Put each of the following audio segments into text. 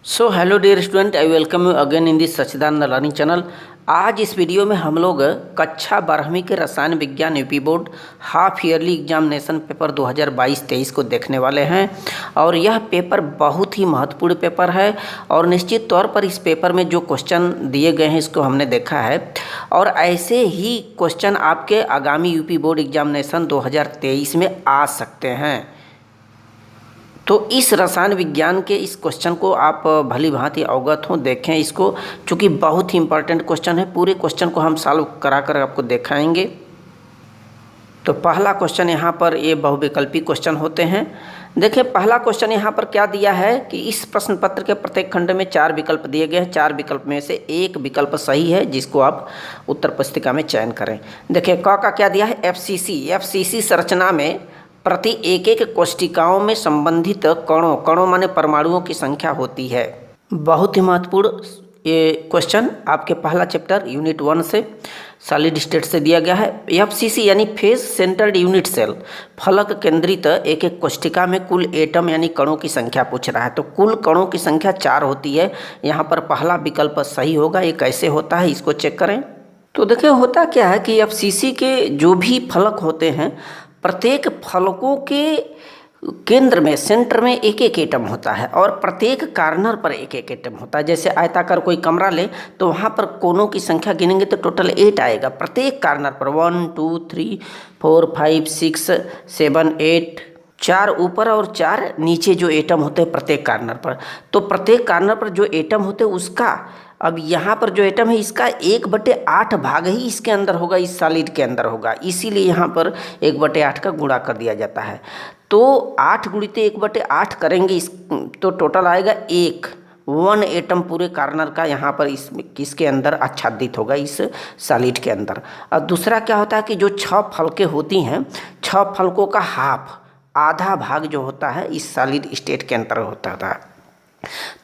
So hello dear student, I welcome you again in this Sachchidanand learning channel. आज इस video में हम लोग कक्षा 12वीं के रसायन विज्ञान UP board half yearly examination paper 2022-23 को देखने वाले हैं। और यह पेपर बहुत ही महत्वपूर्ण पेपर है और निश्चित तौर पर इस पेपर में जो क्वेश्चन दिए गए हैं इसको हमने देखा है और ऐसे ही क्वेश्चन आपके आगामी यूपी बोर्ड एग्जामिनेशन 2023 में आ सकते हैं। तो इस रसायन विज्ञान के इस क्वेश्चन को आप भली भांति अवगत हों, देखें इसको, चूँकि बहुत ही इंपॉर्टेंट क्वेश्चन है। पूरे क्वेश्चन को हम सॉल्व करा कर आपको दिखाएंगे। तो पहला क्वेश्चन यहाँ पर ये बहुविकल्पी क्वेश्चन होते हैं। देखिए पहला क्वेश्चन यहाँ पर क्या दिया है कि इस प्रश्न पत्र के प्रत्येक खंड में 4 विकल्प दिए गए हैं। 4 विकल्प में से एक विकल्प सही है जिसको आप उत्तर पुस्तिका में चयन करें। देखिए क का क्या दिया है, एफसीसी संरचना में प्रति एक कोशिकाओं में संबंधित कणों माने परमाणुओं की संख्या होती है। बहुत ही महत्वपूर्ण ये क्वेश्चन आपके पहला चैप्टर यूनिट 1 से सॉलिड स्टेट से दिया गया है। एफसीसी यानी फेस सेंटर्ड यूनिट सेल, फलक केंद्रित एक कोशिका में कुल एटम यानी कणों की संख्या पूछ रहा है। तो कुल कणों की संख्या 4 होती है। यहाँ पर पहला विकल्प सही होगा। ये कैसे होता है इसको चेक करें। तो देखिए होता क्या है कि एफसीसी के जो भी फलक होते हैं, प्रत्येक फलकों के केंद्र में, सेंटर में एक एक एटम होता है और प्रत्येक कार्नर पर एक एक एटम होता है। जैसे आयताकार कोई कमरा ले तो वहाँ पर कोनों की संख्या गिनेंगे तो टोटल 8 आएगा। प्रत्येक कार्नर पर 1 2 3 4 5 6 7 8 4 ऊपर और 4 नीचे जो एटम होते हैं प्रत्येक कार्नर पर। तो प्रत्येक कार्नर पर जो एटम होते हैं उसका, अब यहाँ पर जो एटम है इसका 1/8 भाग ही इसके अंदर होगा, इस सॉलिड के अंदर होगा। इसीलिए यहाँ पर 1/8 का गुणा कर दिया जाता है। तो 8 गुणित 1/8 करेंगे तो टोटल आएगा 1 एटम पूरे कार्नर का यहाँ पर इसके अंदर आच्छादित होगा, इस सॉलिड के अंदर। और दूसरा क्या होता है कि जो 6 फलकें होती हैं, 6 फलकों का आधा भाग जो होता है इस सॉलिड स्टेट के अंदर होता था।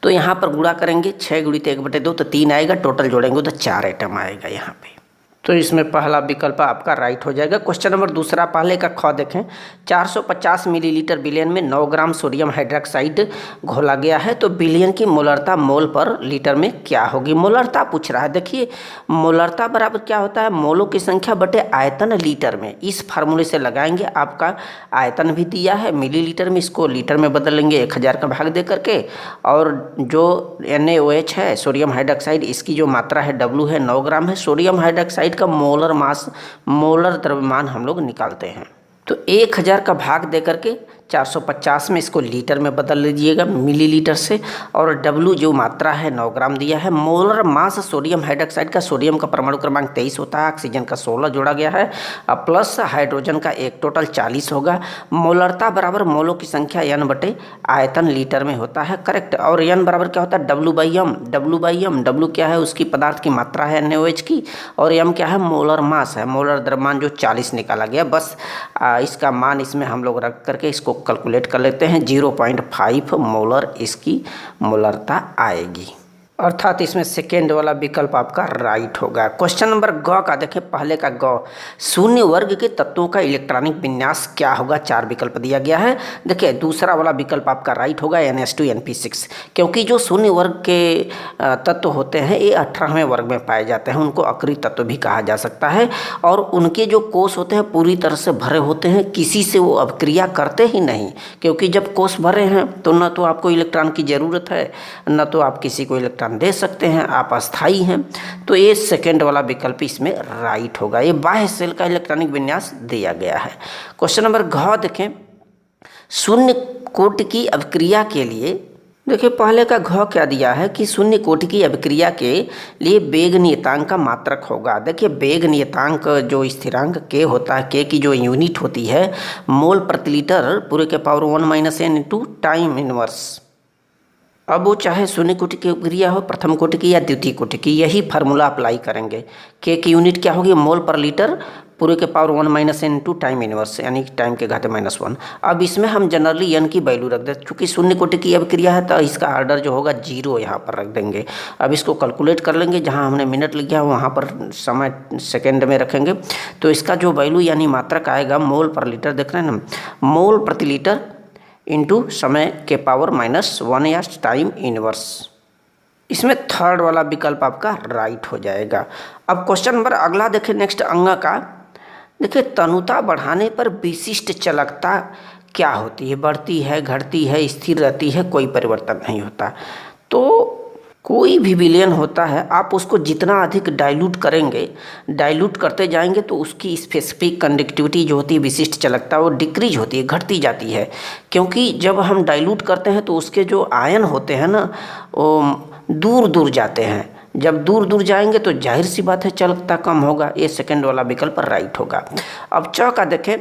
तो यहाँ पर गुणा करेंगे 6 गुणित 1/2 तो 3 आएगा, टोटल जोड़ेंगे तो 4 आइटम आएगा यहाँ पे। तो इसमें पहला विकल्प आपका राइट हो जाएगा। क्वेश्चन नंबर दूसरा, पहले का ख देखें। 450 मिलीलीटर विलयन में 9 ग्राम सोडियम हाइड्रोक्साइड घोला गया है। तो विलयन की मोलरता मोल पर लीटर में क्या होगी? मोलरता पूछ रहा है। देखिए मोलरता बराबर क्या होता है, मोलों की संख्या बटे आयतन लीटर में। इस फार्मूले से लगाएंगे। आपका आयतन भी दिया है मिलीलीटर में, इसको लीटर में बदल लेंगे 1000 का भाग दे करके। और जो NaOH है सोडियम हाइड्रोक्साइड, इसकी जो मात्रा है W है 9 ग्राम है। सोडियम हाइड्रोक्साइड का मोलर मास, मोलर द्रव्यमान हम लोग निकालते हैं। तो 1000 का भाग दे करके 450 में इसको लीटर में बदल लीजिएगा मिलीलीटर से। और W जो मात्रा है 9 ग्राम दिया है। मोलर मास सोडियम हाइड्रोक्साइड का, सोडियम का परमाणु क्रमांक 23 होता है, ऑक्सीजन का 16 जोड़ा गया है, प्लस हाइड्रोजन का एक, टोटल 40 होगा। मोलरता बराबर मोलों की संख्या N बटे आयतन लीटर में होता है, करेक्ट। और N बराबर क्या होता है, W/M। W क्या है, उसकी पदार्थ की मात्रा है NaOH की, और M क्या है, मोलर मास है, मोलर द्रव्यमान जो 40 निकाला गया। बस इसका मान इसमें हम लोग रख करके इसको कैलकुलेट कर लेते हैं। 0.5 मोलर इसकी मोलरता आएगी, अर्थात इसमें सेकेंड वाला विकल्प आपका राइट होगा। क्वेश्चन नंबर ग का देखें, पहले का ग, शून्य वर्ग के तत्वों का इलेक्ट्रॉनिक विन्यास क्या होगा? 4 विकल्प दिया गया है। देखिए दूसरा वाला विकल्प आपका राइट होगा, NH2 NP6, क्योंकि जो शून्य वर्ग के तत्व होते हैं ये 18वें वर्ग में पाए जाते हैं, उनको अक्रिय तत्व भी कहा जा सकता है। और उनके जो कोष होते हैं पूरी तरह से भरे होते हैं, किसी से वो अभिक्रिया करते ही नहीं, क्योंकि जब कोष भरे हैं तो न तो आपको इलेक्ट्रॉन की ज़रूरत है, न तो आप किसी को इलेक्ट्रॉन दे सकते हैं, आप अस्थाई हैं। तो ये सेकंड वाला विकल्प इसमें राइट होगा। ये बाह्य सेल का इलेक्ट्रॉनिक विन्यास दिया गया है। क्वेश्चन नंबर घ देखें, शून्य कोटि की अभिक्रिया के लिए, देखिए पहले का घ क्या दिया है कि शून्य कोटि की अभिक्रिया के लिए वेग नियतांक का मात्रक होगा। देखिए वेग नियतांक जो स्थिरांक k होता है, k की जो यूनिट होती है मोल प्रति लीटर पूरे के power 1 - n into time inverse. अब वो चाहे शून्य कोटि की अभिक्रिया हो, प्रथम कोटि की या द्वितीय कोटि की, यही फार्मूला अप्लाई करेंगे। के की यूनिट क्या होगी, मोल पर लीटर पूरे के power 1 - n into time inverse, यानी टाइम के घाते -1। अब इसमें हम जनरली n की वैल्यू रख देते, चूँकि शून्य कोटि की अभिक्रिया है तो इसका ऑर्डर जो होगा 0 यहाँ पर रख देंगे। अब इसको कैलकुलेट कर लेंगे, जहाँ हमने मिनट लिखा है वहाँ पर समय सेकेंड में रखेंगे। तो इसका जो वैल्यू यानी मात्रक आएगा मोल पर लीटर, देख रहे हैं ना, मोल प्रति लीटर इंटू समय के पावर -1 या टाइम इनवर्स। इसमें थर्ड वाला विकल्प आपका राइट हो जाएगा। अब क्वेश्चन नंबर अगला देखें, नेक्स्ट अंग का। देखिए, तनुता बढ़ाने पर विशिष्ट चालकता क्या होती है? बढ़ती है, घटती है, स्थिर रहती है, कोई परिवर्तन नहीं होता। तो कोई भी विलयन होता है, आप उसको जितना अधिक डाइल्यूट करेंगे, डाइल्यूट करते जाएंगे तो उसकी स्पेसिफिक कंडक्टिविटी जो होती है, विशिष्ट चालकता, वो डिक्रीज होती है, घटती जाती है। क्योंकि जब हम डाइल्यूट करते हैं तो उसके जो आयन होते हैं ना, वो दूर दूर जाते हैं। जब दूर दूर जाएंगे तो जाहिर सी बात है चालकता कम होगा। ये सेकंड वाला विकल्प राइट होगा। अब च का देखें,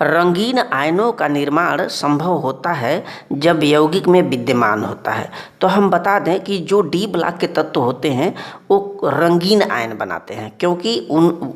रंगीन आयनों का निर्माण संभव होता है जब यौगिक में विद्यमान होता है। तो हम बता दें कि जो डी ब्लॉक के तत्व होते हैं वो रंगीन आयन बनाते हैं, क्योंकि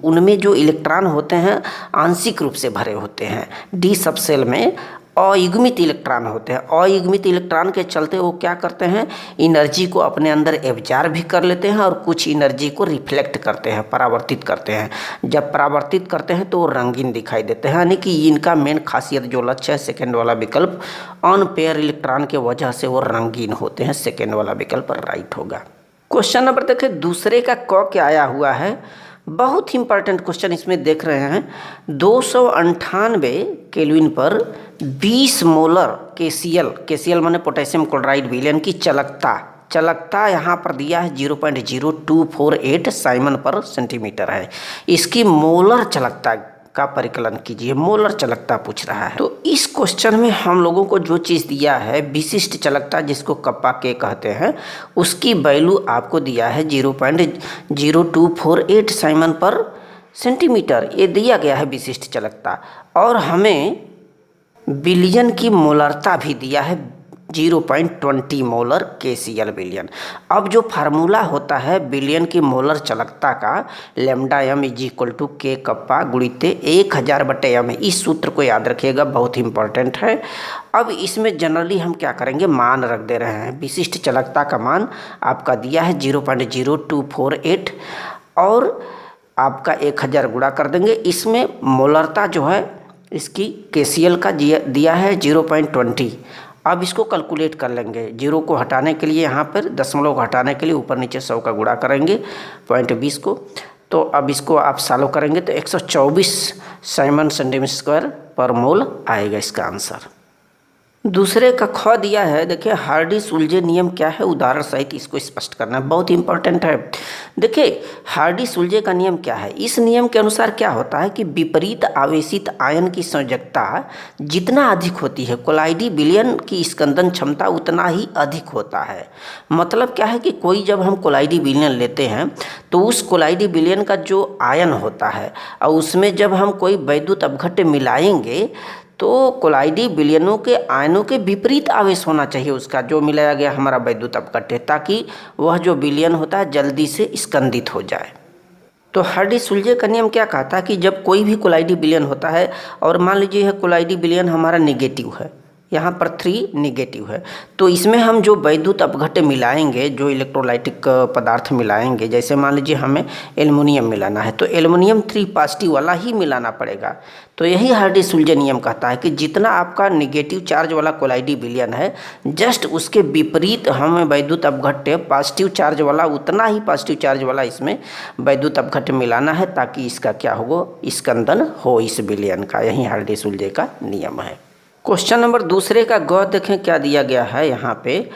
उनमें जो इलेक्ट्रॉन होते हैं आंशिक रूप से भरे होते हैं। डी सबसेल में अयुग्मित इलेक्ट्रॉन होते हैं। अयुग्मित इलेक्ट्रॉन के चलते वो क्या करते हैं, एनर्जी को अपने अंदर एब्जॉर्ब भी कर लेते हैं और कुछ एनर्जी को रिफ्लेक्ट करते हैं, परावर्तित करते हैं। जब परावर्तित करते हैं तो वो रंगीन दिखाई देते हैं, यानी कि इनका मेन खासियत जो लक्ष्य है सेकेंड वाला विकल्प, अनपेयर इलेक्ट्रॉन के वजह से वो रंगीन होते हैं। सेकेंड वाला विकल्प राइट होगा। क्वेश्चन नंबर देखिए, दूसरे का क क्या आया हुआ है, बहुत इंपॉर्टेंट क्वेश्चन इसमें देख रहे हैं। 298 केल्विन पर 20 मोलर केसीएल माने पोटेशियम क्लोराइड विलयन की चालकता यहाँ पर दिया है 0.0248 साइमन पर सेंटीमीटर है। इसकी मोलर चालकता का परिकलन कीजिए। मोलर चालकता पूछ रहा है। तो इस क्वेश्चन में हम लोगों को जो चीज़ दिया है, विशिष्ट चालकता जिसको कप्पा के कहते हैं, उसकी वैल्यू आपको दिया है 0.0248 साइमन पर सेंटीमीटर। ये दिया गया है विशिष्ट चालकता। और हमें विलयन की मोलरता भी दिया है 0.20 मोलर KCl विलयन। अब जो फार्मूला होता है विलयन की मोलर चालकता का, λm = K कप्पा गुणित 1000/m, इस सूत्र को याद रखिएगा, बहुत इंपॉर्टेंट है। अब इसमें जनरली हम क्या करेंगे, मान रख दे रहे हैं। विशिष्ट चालकता का मान आपका दिया है 0.0248 और आपका 1000 गुणा कर देंगे। इसमें मोलरता जो है इसकी KCl का दिया है 0.20। अब इसको कैलकुलेट कर लेंगे। 0 को हटाने के लिए यहाँ पर दशमलव को हटाने के लिए ऊपर नीचे 100 का गुणा करेंगे 0.20 को। तो अब इसको आप सॉल्व करेंगे तो 124 साइमन सेंटीमीटर स्क्वायर पर मोल आएगा इसका आंसर। दूसरे का ख दिया है। देखिए, हार्डी सुलजे नियम क्या है, उदाहरण सहित इसको स्पष्ट करना है, बहुत इंपॉर्टेंट है। देखिए, हार्डी सुलजे का नियम क्या है। इस नियम के अनुसार क्या होता है कि विपरीत आवेशित आयन की संयोजकता जितना अधिक होती है, कोलाइडी विलयन की स्कंदन क्षमता उतना ही अधिक होता है। मतलब क्या है कि कोई जब हम कोलाइडी विलयन लेते हैं तो उस कोलाइडी विलयन का जो आयन होता है और उसमें जब हम कोई वैद्युत अपघट्य मिलाएंगे तो कोलाइडी विलयनों के आयनों के विपरीत आवेश होना चाहिए उसका, जो मिलाया गया हमारा वैद्युत अपघट्य, ताकि वह जो विलयन होता है जल्दी से स्कंदित हो जाए। तो हार्डी सुलजे का नियम क्या कहता है कि जब कोई भी कोलाइडी विलयन होता है और मान लीजिए यह कोलाइडी विलयन हमारा नेगेटिव है, यहाँ पर 3 नेगेटिव है, तो इसमें हम जो वैद्युत अपघट्य मिलाएंगे, जो इलेक्ट्रोलाइटिक पदार्थ मिलाएंगे, जैसे मान लीजिए हमें एल्युमिनियम मिलाना है तो एल्युमिनियम 3 पॉजिटिव वाला ही मिलाना पड़ेगा। तो यही हार्डी सुलजे नियम कहता है कि जितना आपका नेगेटिव चार्ज वाला कोलाइडी विलयन है, जस्ट उसके विपरीत हमें वैद्युत अपघट्य पॉजिटिव चार्ज वाला, उतना ही पॉजिटिव चार्ज वाला इसमें वैद्युत अपघट्य मिलाना है, ताकि इसका क्या हो, स्कंदन हो इस विलयन का। यही हार्डी सुलजे का नियम है। क्वेश्चन नंबर दूसरे का ग देखें क्या दिया गया है। यहाँ पे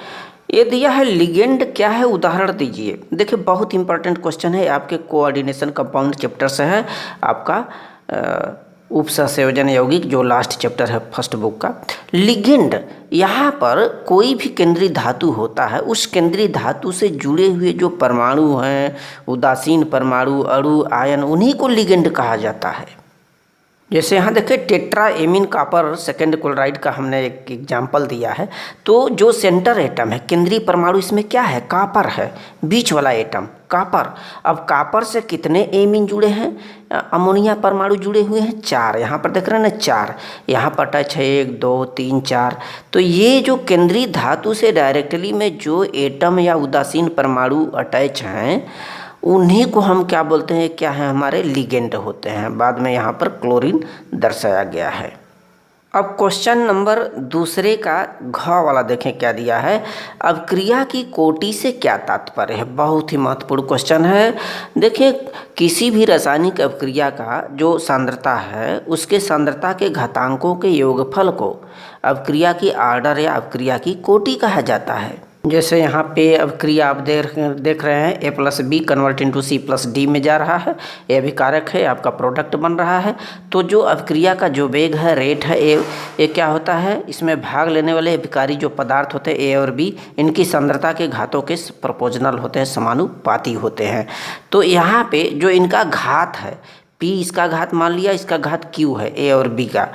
ये दिया है लिगेंड क्या है, उदाहरण दीजिए। देखिए, बहुत इंपॉर्टेंट क्वेश्चन है, आपके कोऑर्डिनेशन कंपाउंड चैप्टर से है, आपका उपसंयोजन यौगिक जो लास्ट चैप्टर है फर्स्ट बुक का। लिगेंड, यहाँ पर कोई भी केंद्रीय धातु होता है, उस केंद्रीय धातु से जुड़े हुए जो परमाणु हैं, उदासीन परमाणु, अणु, आयन, उन्हीं को लिगेंड कहा जाता है। जैसे यहाँ देखिए, tetra amine copper second chloride का हमने एक एग्जाम्पल दिया है। तो जो सेंटर एटम है, केंद्रीय परमाणु, इसमें क्या है, कॉपर है, बीच वाला एटम कॉपर। अब कॉपर से कितने एमीन जुड़े हैं, अमोनिया परमाणु जुड़े हुए हैं 4। यहाँ पर देख रहे हैं ना 4, यहाँ पर टच है 1 2 3 4। तो ये जो केंद्रीय धातु से डायरेक्टली में जो एटम या उदासीन परमाणु अटैच हैं, उन्हीं को हम क्या बोलते हैं, क्या है, हमारे लिगेंड होते हैं। बाद में यहाँ पर क्लोरीन दर्शाया गया है। अब क्वेश्चन नंबर दूसरे का घ वाला देखें क्या दिया है। अब क्रिया की कोटि से क्या तात्पर्य है, बहुत ही महत्वपूर्ण क्वेश्चन है। देखिए किसी भी रासायनिक अभिक्रिया का जो सांद्रता है उसके सांद्रता के घातांकों के योगफल को अभिक्रिया की आर्डर या अभिक्रिया की कोटि कहा जाता है। जैसे यहाँ पे अभिक्रिया आप देख रहे हैं A+B कन्वर्ट इनटू C+D में जा रहा है, ये अभिकारक है, आपका प्रोडक्ट बन रहा है। तो जो अभिक्रिया का जो वेग है, रेट है, ये क्या होता है, इसमें भाग लेने वाले अभिकारी जो पदार्थ होते हैं A और B, इनकी सांद्रता के घातों के प्रोपोर्शनल होते हैं, समानुपाती होते हैं। तो यहाँ पे जो इनका घात है P, इसका घात मान लिया, इसका घात Q है A और B का,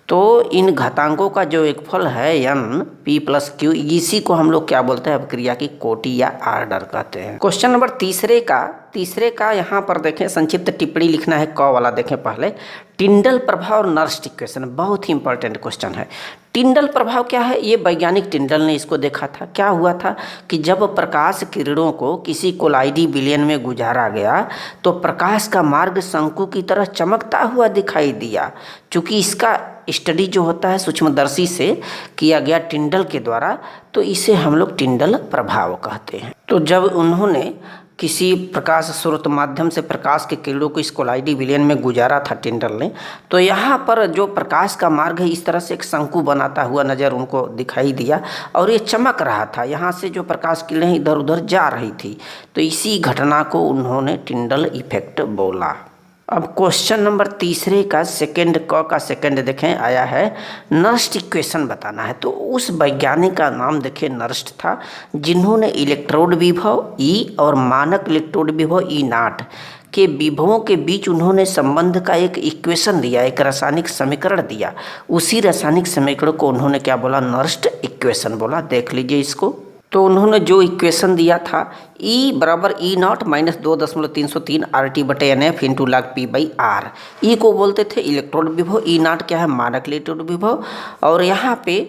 तो इन घातांकों का जो एक फल है N P+Q, इसी को हम लोग क्या बोलते हैं, अभिक्रिया की कोटि या आर्डर कहते हैं। क्वेश्चन नंबर तीसरे का यहाँ पर देखें, संक्षिप्त टिप्पणी लिखना है क वाला। देखें पहले टिंडल प्रभाव और नर्स्ट इक्वेशन, बहुत ही इंपॉर्टेंट क्वेश्चन है। टिंडल प्रभाव क्या है, ये वैज्ञानिक टिंडल ने इसको देखा था। क्या हुआ था कि जब प्रकाश किरणों को किसी कोलाइडी विलयन में गुजारा गया तो प्रकाश का मार्ग शंकु की तरह चमकता हुआ दिखाई दिया। चूँकि इसका स्टडी जो होता है सूक्ष्मदर्शी से किया गया टिंडल के द्वारा, तो इसे हम लोग टिंडल प्रभाव कहते हैं। तो जब उन्होंने किसी प्रकाश स्रोत माध्यम से प्रकाश के किरणों को इस कोलाइडी विलयन में गुजारा था टिंडल ने, तो यहाँ पर जो प्रकाश का मार्ग है इस तरह से एक शंकु बनाता हुआ नज़र उनको दिखाई दिया और ये चमक रहा था। यहाँ से जो प्रकाश किरणें इधर उधर जा रही थी, तो इसी घटना को उन्होंने टिंडल इफेक्ट बोला। अब क्वेश्चन नंबर तीसरे का सेकंड देखें आया है, नर्स्ट इक्वेशन बताना है। तो उस वैज्ञानिक का नाम देखें नर्स्ट था, जिन्होंने इलेक्ट्रोड विभव E और मानक इलेक्ट्रोड विभव E0 के विभवों के बीच उन्होंने संबंध का एक इक्वेशन दिया, एक रासायनिक समीकरण दिया। उसी रासायनिक समीकरण को उन्होंने क्या बोला, नर्स्ट इक्वेशन बोला। देख लीजिए इसको। तो उन्होंने जो इक्वेशन दिया था E बराबर E0 minus 2.303 RT/NF into log P/R। E को बोलते थे इलेक्ट्रोड विभव, E0 क्या है, मानक इलेक्ट्रोड विभव, और यहाँ पे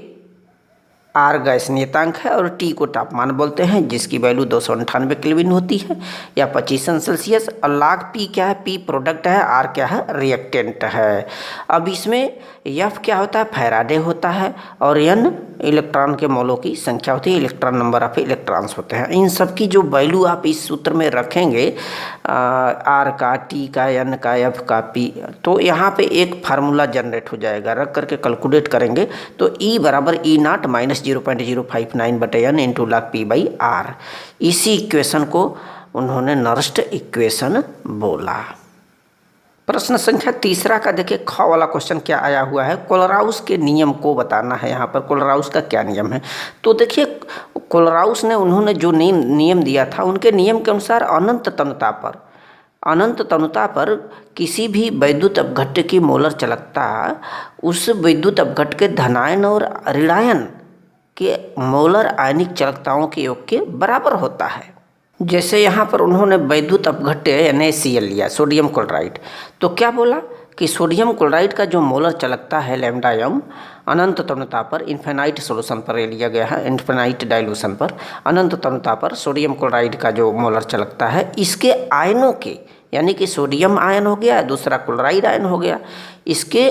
R गैस नियतांक है और T को तापमान बोलते हैं, जिसकी वैल्यू 298 केल्विन होती है या 25 सेल्सियस। और log P क्या है, P प्रोडक्ट है, R क्या है, रिएक्टेंट है। अब इसमें F क्या होता है, फैराडे होता है, और N इलेक्ट्रॉन के मोलों की संख्या होती है, इलेक्ट्रॉन नंबर ऑफ इलेक्ट्रॉन्स होते हैं। इन सब की जो वैल्यू आप इस सूत्र में रखेंगे, R का, T का, N का, F का, P, तो यहाँ पे एक फार्मूला जनरेट हो जाएगा। रख करके कैलकुलेट करेंगे तो E बराबर E0 minus 0.059/N into log P/R। इसी इक्वेशन को उन्होंने नर्स्ट इक्वेशन बोला। प्रश्न संख्या तीसरा का देखिए ख वाला क्वेश्चन क्या आया हुआ है, कोलराउस के नियम को बताना है। यहाँ पर कोलराउस का क्या नियम है, तो देखिए कोलराउस ने उन्होंने जो नियम दिया था, उनके नियम के अनुसार अनंत तनुता पर किसी भी वैद्युत अपघट्य की मोलर चालकता उस विद्युत अपघट्य के धनायन और ऋणायन के मोलर आयनिक चालकताओं के योग के बराबर होता है। जैसे यहाँ पर उन्होंने वैद्युत अपघट्य NaCl लिया, सोडियम क्लोराइड, तो क्या बोला कि सोडियम क्लोराइड का जो मोलर चालकता है λm, अनंत तनुता पर, इन्फिनाइट सोल्यूशन पर लिया गया है, इन्फिनाइट डाइल्यूशन पर, अनंत तनुता पर सोडियम क्लोराइड का जो मोलर चालकता है, इसके आयनों के, यानी कि सोडियम आयन हो गया, दूसरा क्लोराइड आयन हो गया, इसके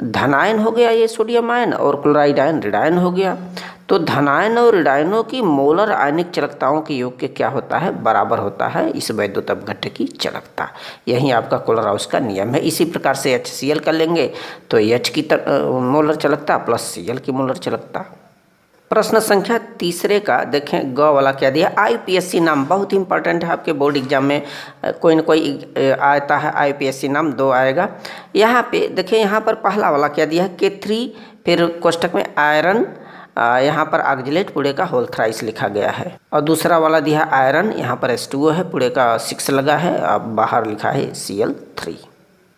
धनायन हो गया ये सोडियम आयन, और क्लोराइड आयन ऋणायन हो गया। तो धनायन और ऋणायनों की मोलर आयनिक चालकताओं के योग के क्या होता है, बराबर होता है इस वैद्युत अपघट्य की चालकता। यही आपका कोलराउस का नियम है। इसी प्रकार से HCl कर लेंगे तो H की मोलर चालकता प्लस Cl की मोलर चालकता। प्रश्न संख्या तीसरे का देखें ग वाला क्या दिया, IPSC नाम बहुत ही इंपॉर्टेंट है, आपके बोर्ड एग्जाम में कोई ना कोई आता है, IPSC नाम 2 आएगा। यहाँ पे देखिए, यहाँ पर पहला वाला क्या दिया है, K3, फिर कोष्टक में आयरन, यहाँ पर ऑक्जेलेट पूरे का होल थ्राइस लिखा गया है, और दूसरा वाला दिया आयरन, यहाँ पर H2O है, पूरे का 6 लगा है, अब बाहर लिखा है Cl3।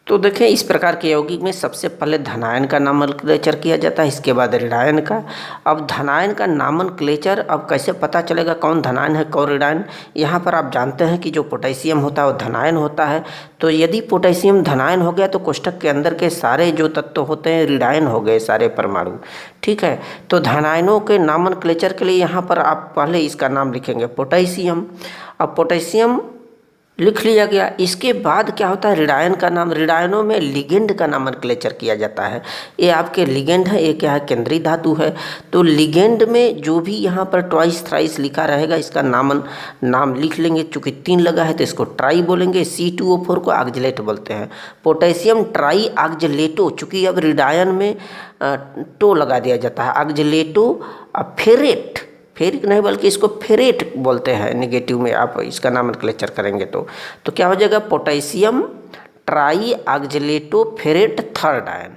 तो देखें इस प्रकार के यौगिक में सबसे पहले धनायन का नामनक्लेचर किया जाता है, इसके बाद ऋणायन का। अब धनायन का नामनक्लेचर, अब कैसे पता चलेगा कौन धनायन है कौन ऋणायन, यहाँ पर आप जानते हैं कि जो पोटेशियम होता है वो धनायन होता है। तो यदि पोटेशियम धनायन हो गया तो कोष्ठक के अंदर के सारे जो तत्व होते हैं ऋणायन हो गए, सारे परमाणु, ठीक है। तो धनायनों के नामनक्लेचर के लिए यहाँ पर आप पहले इसका नाम लिखेंगे पोटेशियम। अब पोटेशियम लिख लिया गया। इसके बाद क्या होता है, ऋणायन का नाम, ऋणायनों में लिगेंड का नामनक्लेचर किया जाता है। ये आपके लिगेंड है, ये क्या है, केंद्रीय धातु है। तो लिगेंड में जो भी यहाँ पर ट्वाइस थ्राइस लिखा रहेगा इसका नाम लिख लेंगे। चूँकि 3 लगा है तो इसको ट्राई बोलेंगे। C2O4 को ऑक्जेलेट बोलते हैं। पोटेशियम ट्राई ऑक्जेलेटो, चूँकि अब ऋणायन में टो लगा दिया जाता है, ऑक्जेलेटो फेरेट, फेरिक नहीं बल्कि इसको फेरेट बोलते हैं। नेगेटिव में आप इसका नामनक्लेचर करेंगे तो क्या हो जाएगा, potassium tri oxalato ferrate third ion.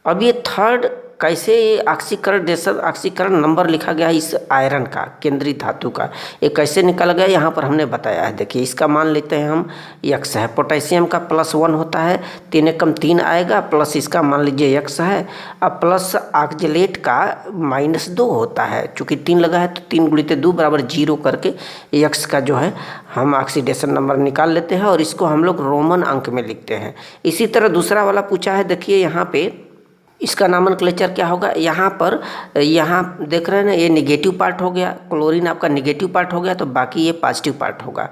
अब ये थर्ड कैसे ऑक्सीकरण नंबर लिखा गया है इस आयरन का, केंद्रीय धातु का, ये कैसे निकल गया यहाँ पर हमने बताया है। देखिए इसका मान लेते हैं हम x है, पोटेशियम का +1 होता है, 3 एकम 3 आएगा, प्लस इसका मान लीजिए x है, अब प्लस ऑक्जेलेट का -2 होता है। चूँकि 3 लगा है तो 3 × 2 = 0 करके x का जो है हम ऑक्सीडेशन नंबर निकाल लेते हैं और इसको हम लोग रोमन अंक में लिखते हैं। इसी तरह दूसरा वाला पूछा है, देखिए यहाँ पे इसका नामनक्लेचर क्या होगा। यहाँ देख रहे हैं ना, ये नेगेटिव पार्ट हो गया, क्लोरीन आपका नेगेटिव पार्ट हो गया, तो बाकी ये पॉजिटिव पार्ट होगा।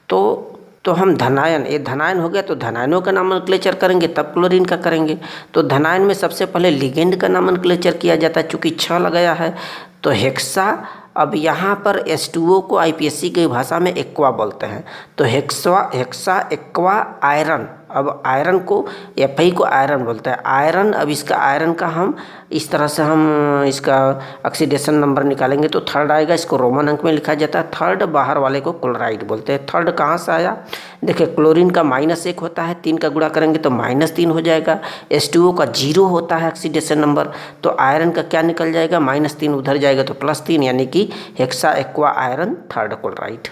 तो हम धनायन, ये धनायन हो गया तो धनायनों का नामनक्लेचर करेंगे तब क्लोरीन का करेंगे। तो धनायन में सबसे पहले लिगेंड का नामनक्लेचर किया जाता है। चूँकि 6 लगाया है तो हेक्सा, अब यहाँ पर H2O को IPSC की भाषा में एक्वा बोलते हैं। तो हेक्सा एक्वा आयरन, अब आयरन को Fe को आयरन बोलते हैं। आयरन, अब इसका आयरन का हम इस तरह से हम इसका ऑक्सीडेशन नंबर निकालेंगे तो थर्ड आएगा। इसको रोमन अंक में लिखा जाता है। थर्ड बाहर वाले को क्लोराइड बोलते हैं। थर्ड कहाँ से आया, देखिए क्लोरीन का -1 होता है, 3 का गुणा करेंगे तो -3 हो जाएगा। H2O का 0 होता है ऑक्सीडेशन नंबर, तो आयरन का क्या निकल जाएगा, -3 उधर जाएगा तो +3, यानी कि hexa aqua iron third chloride.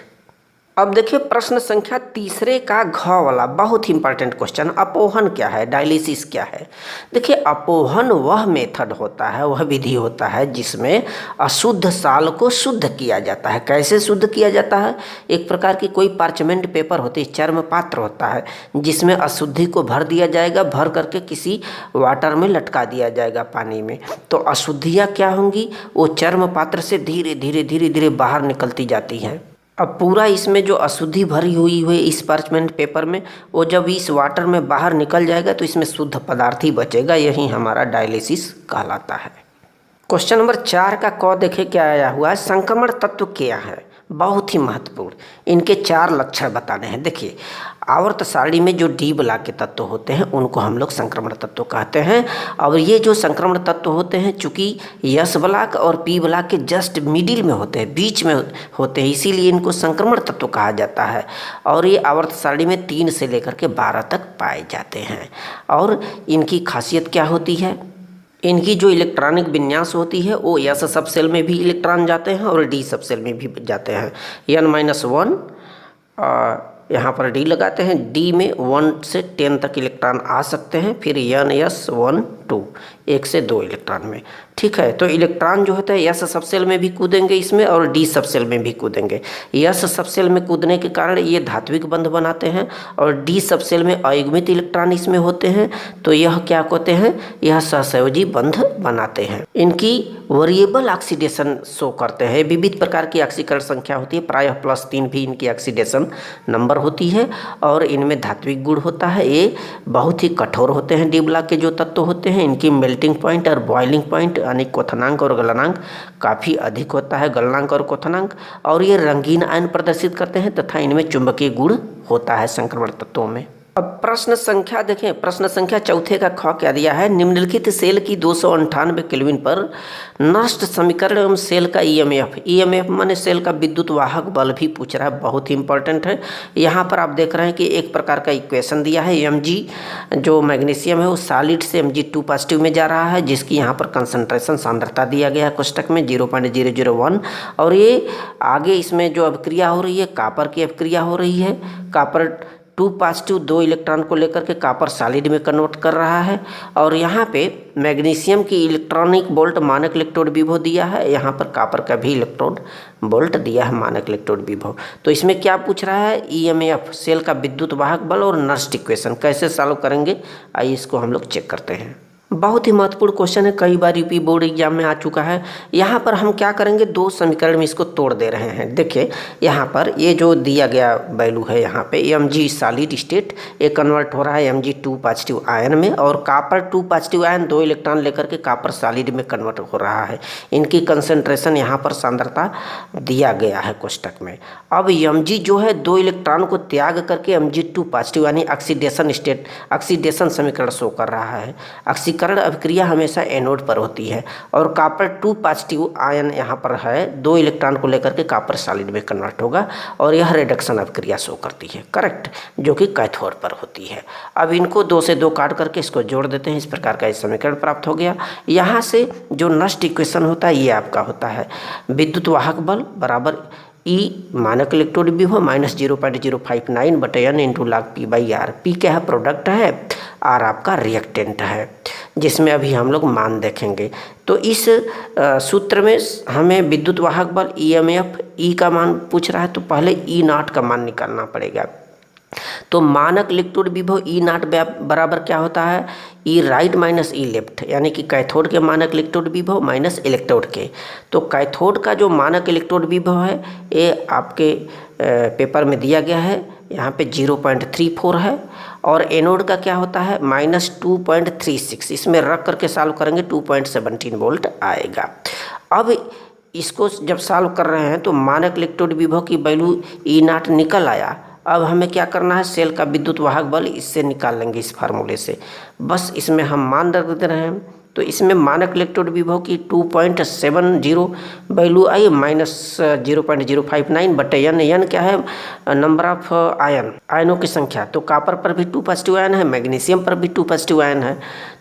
अब देखिए प्रश्न संख्या तीसरे का घ वाला बहुत ही इंपॉर्टेंट क्वेश्चन, अपोहन क्या है, डायलिसिस क्या है। देखिए अपोहन वह मेथड होता है, वह विधि होता है जिसमें अशुद्ध साल को शुद्ध किया जाता है। कैसे शुद्ध किया जाता है, एक प्रकार की कोई पार्चमेंट पेपर होती है, चर्म पात्र होता है, जिसमें अशुद्धि को भर दिया जाएगा, भर करके किसी वाटर में लटका दिया जाएगा पानी में। तो अशुद्धियाँ क्या होंगी, वो चर्म पात्र से धीरे धीरे बाहर निकलती जाती हैं। अब पूरा इसमें जो अशुद्धि भरी हुई है इस पार्चमेंट पेपर में, वो जब इस वाटर में बाहर निकल जाएगा तो इसमें शुद्ध पदार्थ ही बचेगा, यही हमारा डायलिसिस कहलाता है। क्वेश्चन नंबर 4 का क देखे क्या आया हुआ है, संक्रमण तत्व क्या है, बहुत ही महत्वपूर्ण, इनके 4 लक्षण बताने हैं। देखिए आवर्त सारणी में जो डी ब्लॉक के तत्व होते हैं उनको हम लोग संक्रमण तत्व कहते हैं। और ये जो संक्रमण तत्व होते हैं चूँकि एस ब्लॉक और पी ब्लॉक के जस्ट मिडिल में होते हैं, बीच में होते हैं, इसीलिए इनको संक्रमण तत्व कहा जाता है। और ये आवर्त सारणी में 3 से लेकर के 12 तक पाए जाते हैं। और इनकी खासियत क्या होती है, इनकी जो इलेक्ट्रॉनिक विन्यास होती है वो एस सब सेल में भी इलेक्ट्रॉन जाते हैं और डी सब सेल में भी जाते हैं। n-1 यहाँ पर डी लगाते हैं, डी में 1 से 10 तक इलेक्ट्रॉन आ सकते हैं, फिर n-1 2 1 से 2 इलेक्ट्रॉन में, ठीक है। तो इलेक्ट्रॉन जो होता है एस सब सेल में भी कूदेंगे इसमें और डी सब सेल में भी कूदेंगे। एस सब सेल में कूदने के कारण ये धात्विक बंध बनाते हैं और डी सब सेल में अयुग्मित इलेक्ट्रॉन इसमें होते हैं, तो यह क्या कहते हैं, यह सहसंयोजी बंध बनाते हैं। इनकी वेरिएबल ऑक्सीडेशन शो करते हैं, विविध प्रकार की ऑक्सीकरण संख्या होती है, प्रायः +3 भी इनकी ऑक्सीडेशन नंबर होती है। और इनमें धात्विक गुण होता है, ये बहुत ही कठोर होते हैं। डी ब्लॉक के जो तत्व होते हैं इनकी मेल्टिंग पॉइंट और बॉइलिंग पॉइंट यानी क्वथनांक और गलनांक काफ़ी अधिक होता है, गलनांक और क्वथनांक। और ये रंगीन आयन प्रदर्शित करते हैं तथा इनमें चुंबकीय गुण होता है संक्रमण तत्वों में। अब प्रश्न संख्या देखें, प्रश्न संख्या चौथे का ख क्या दिया है, निम्नलिखित सेल की 298 केल्विन पर नष्ट समीकरण एवं सेल का ईएमएफ माने सेल का विद्युत वाहक बल भी पूछ रहा है, बहुत ही इंपॉर्टेंट है। यहाँ पर आप देख रहे हैं कि एक प्रकार का इक्वेशन दिया है, Mg जो मैग्नीशियम है वो सॉलिड से Mg2 पॉजिटिव में जा रहा है, जिसकी यहाँ पर कंसंट्रेशन सांद्रता दिया गया है कोष्टक में 0.001। और ये आगे इसमें जो अभिक्रिया हो रही है कापर की अभिक्रिया हो रही है, कापर 2 पॉजिटिव 2 इलेक्ट्रॉन को लेकर के कापर सॉलिड में कन्वर्ट कर रहा है। और यहाँ पे मैग्नीशियम की इलेक्ट्रॉनिक बोल्ट मानक इलेक्ट्रोड विभव दिया है, यहाँ पर कापर का भी इलेक्ट्रोड बोल्ट दिया है मानक इलेक्ट्रोड विभव। तो इसमें क्या पूछ रहा है, ईएमएफ सेल का विद्युत वाहक बल और नष्ट इक्वेशन कैसे सॉल्व करेंगे, आइए इसको हम लोग चेक करते हैं। बहुत ही महत्वपूर्ण क्वेश्चन है, कई बार यूपी बोर्ड एग्जाम में आ चुका है। यहाँ पर हम क्या करेंगे, दो समीकरण में इसको तोड़ दे रहे हैं। देखिए यहाँ पर ये जो दिया गया वैल्यू है, यहाँ पे Mg सॉलिड स्टेट, ये कन्वर्ट हो रहा है Mg2 पॉजिटिव आयन में, और कॉपर 2 पॉजिटिव आयन 2 इलेक्ट्रॉन लेकर के कॉपर सॉलिड में कन्वर्ट हो रहा है। इनकी कंसंट्रेशन यहाँ पर सांद्रता दिया गया है कोष्टक में। अब Mg जो है 2 इलेक्ट्रॉन को त्याग करके Mg2 पॉजिटिव यानी ऑक्सीडेशन स्टेट, ऑक्सीडेशन समीकरण शो कर रहा है। ऑक्सीकरण अभिक्रिया हमेशा एनोड पर होती है, और कॉपर 2 पॉजिटिव आयन यहाँ पर है, 2 इलेक्ट्रॉन को लेकर के कॉपर सॉलिड में कन्वर्ट होगा, और यह रिडक्शन अभिक्रिया शो करती है, करेक्ट, जो कि कैथोड पर होती है। अब इनको 2 से 2 काट करके इसको जोड़ देते हैं, इस प्रकार का समीकरण प्राप्त हो गया। यहाँ से जो नष्ट इक्वेशन होता है ये आपका होता है विद्युत वाहक बल बराबर E मानक इलेक्ट्रोड विभव माइनस 0.059 बटे n into log P/R। P क्या है, प्रोडक्ट है, R आपका रिएक्टेंट है, जिसमें अभी हम लोग मान देखेंगे। तो इस सूत्र में हमें विद्युत वाहक बल EMF E का मान पूछ रहा है, तो पहले E0 का मान निकालना पड़ेगा। तो मानक इलेक्ट्रोड विभव E0 बराबर क्या होता है, E right minus E left, यानी कि कैथोड के मानक इलेक्ट्रोड विभव माइनस इलेक्ट्रोड के। तो कैथोड का जो मानक इलेक्ट्रोड विभव है ये आपके पेपर में दिया गया है, यहाँ पे 0.34 है, और एनोड का क्या होता है माइनस 2.36। इसमें रख करके सॉल्व करेंगे 2.17 वोल्ट आएगा। अब इसको जब सॉल्व कर रहे हैं तो मानक इलेक्ट्रोड विभव की वैल्यू E0 निकल आया। अब हमें क्या करना है, सेल का विद्युत वाहक बल इससे निकाल लेंगे, इस फार्मूले से। बस इसमें हम मान रख दे रहे हैं, तो इसमें मानक इलेक्ट्रोड विभव की 2.70 वैल्यू आई माइनस 0.059 बटे n क्या है, नंबर ऑफ आयनों की संख्या। तो कॉपर पर भी 2 पॉजिटिव आयन है, मैग्नीशियम पर भी 2 पॉजिटिव आयन है,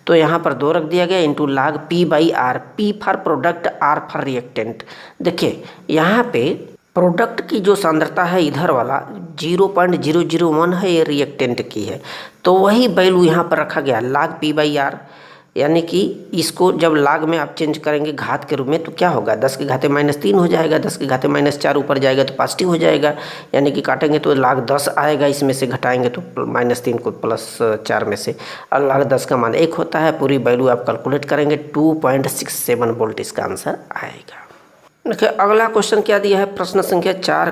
तो यहाँ पर 2 रख दिया गया into log P/R। P for product, R for reactant. देखिए यहाँ पे प्रोडक्ट की जो सांद्रता है इधर वाला 0.001 है, ये रिएक्टेंट की है, तो वही वैल्यू यहाँ पर रखा गया log P/R, यानी कि इसको जब log में आप चेंज करेंगे घात के रूप में, तो क्या होगा 10 की घाते -3 हो जाएगा, 10 की घाते -4 ऊपर जाएगा तो पॉजिटिव हो जाएगा, यानी कि काटेंगे तो log 10 आएगा, इसमें से घटाएंगे तो -3 को +4 में से, और log 10 का मान 1 होता है। पूरी वैल्यू आप कैलकुलेट करेंगे 2.67 वोल्ट इसका आंसर आएगा। देखिए अगला क्वेश्चन क्या दिया है, प्रश्न संख्या 4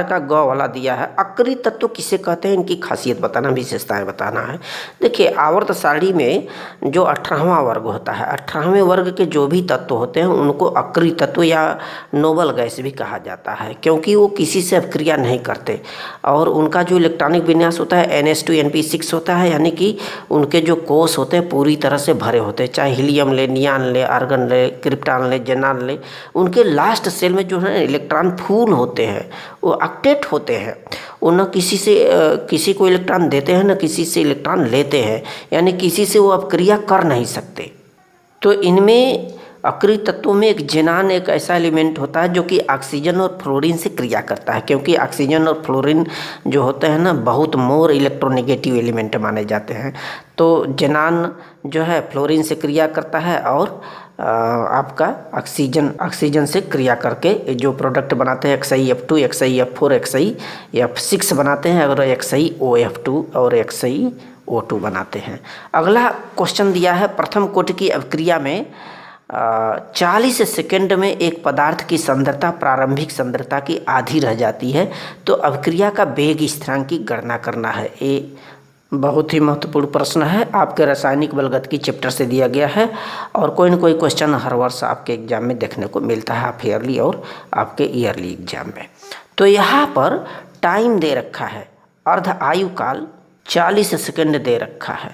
का ग वाला दिया है। अक्रिय तत्व किसे कहते हैं, इनकी खासियत बताना, विशेषताएं बताना है। देखिए आवर्त सारणी में जो 18वां वर्ग होता है, 18वें वर्ग के जो भी तत्व होते हैं उनको अक्रिय तत्व या नोबल गैस भी कहा जाता है, क्योंकि वो किसी से अभिक्रिया नहीं करते, और उनका जो इलेक्ट्रॉनिक विन्यास होता है NH2 होता है, यानी कि उनके जो कोष होते हैं पूरी तरह से भरे होते हैं, चाहे हीलियम ले, नियान ले, आर्गन ले, क्रिप्टॉन ले, जेनान ले, उनके लास्ट सेल में जो है इलेक्ट्रॉन फूल होते हैं, वो ऑक्टेट होते हैं, वो न किसी को इलेक्ट्रॉन देते हैं न किसी से इलेक्ट्रॉन लेते हैं, यानी किसी से वो अपक्रिया कर नहीं सकते। तो इनमें अक्रिय तत्वों में एक जेनान एक ऐसा एलिमेंट होता है जो कि ऑक्सीजन और फ्लोरीन से क्रिया करता है, क्योंकि ऑक्सीजन और फ्लोरीन जो होते हैं ना बहुत मोर इलेक्ट्रोनेगेटिव एलिमेंट माने जाते हैं। तो जेनान जो है फ्लोरीन से क्रिया करता है और आपका ऑक्सीजन से क्रिया करके जो प्रोडक्ट बनाते हैं XiF2, XiF4, XiF6 बनाते हैं, और XiOF2 और XiO2 बनाते हैं। अगला क्वेश्चन दिया है, प्रथम कोटि की अभिक्रिया में 40 सेकंड में एक पदार्थ की सांद्रता प्रारंभिक सांद्रता की आधी रह जाती है, तो अभिक्रिया का वेग स्थिरांक की गणना करना है। ये बहुत ही महत्वपूर्ण प्रश्न है, आपके रासायनिक बलगतिकी चैप्टर से दिया गया है, और कोई न कोई क्वेश्चन हर वर्ष आपके एग्जाम में देखने को मिलता है, हाफ ईयरली और आपके ईयरली एग्जाम में। तो यहाँ पर टाइम दे रखा है, अर्ध आयु काल 40 सेकंड दे रखा है,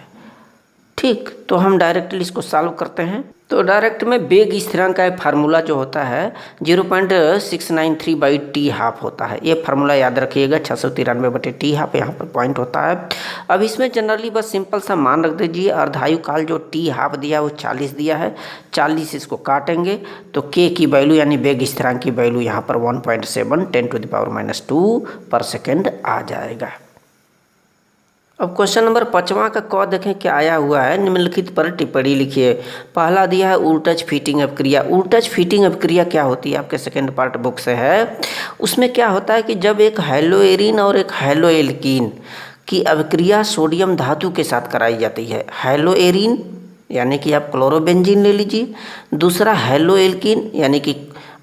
ठीक। तो हम डायरेक्टली इसको सॉल्व करते हैं। तो डायरेक्ट में वेग स्थिरांक का एक फार्मूला जो होता है 0.693/t½ होता है, ये फार्मूला याद रखिएगा, 693/t½ यहाँ पर पॉइंट होता है। अब इसमें जनरली बस सिंपल सा मान रख दीजिए, अर्धायु काल जो t½ दिया वो 40 दिया है, 40 इसको काटेंगे तो k की वैल्यू यानी वेग स्थिरांक की वैल्यू यहाँ पर 1.7 10⁻²/ पर सेकेंड आ जाएगा। अब क्वेश्चन नंबर 5वां का क देखें क्या आया हुआ है, निम्नलिखित पर टिप्पणी लिखिए। पहला दिया है उलटज फीटिंग अभिक्रिया। उलटज फीटिंग अभिक्रिया क्या होती है, आपके सेकंड पार्ट बुक से है। उसमें क्या होता है कि जब एक हैलोएरिन और एक हैलोएल्कीन की अभिक्रिया सोडियम धातु के साथ कराई जाती है, हैलोएरिन यानी कि आप क्लोरोबेंजीन ले लीजिए। दूसरा हेलो एल्कीन यानी कि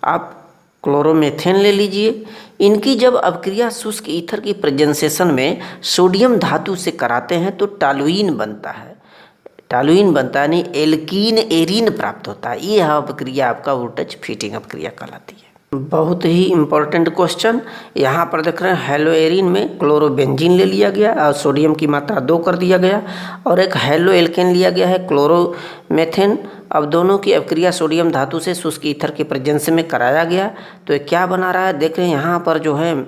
आप क्लोरोमेथेन ले लीजिए। इनकी जब अपक्रिया शुष्क ईथर की प्रेजेंसेशन में सोडियम धातु से कराते हैं तो टॉलुइन बनता है। टॉलुइन बनता है नहीं, एल्कीन एरीन प्राप्त होता है। ये अपक्रिया आपका वोल्टेज फीटिंग अपक्रिया कहलाती है। बहुत ही इम्पोर्टेंट क्वेश्चन यहाँ पर देख रहे हैं, हेलो एरीन में क्लोरोबेंजीन ले लिया गया और सोडियम की मात्रा 2 कर दिया गया, और एक हेलो एल्केन लिया गया है क्लोरोमेथेन। अब दोनों की अपक्रिया सोडियम धातु से शुष्क ईथर के प्रेजेंस में कराया गया तो ये क्या बना रहा है, देख रहे हैं यहाँ पर जो है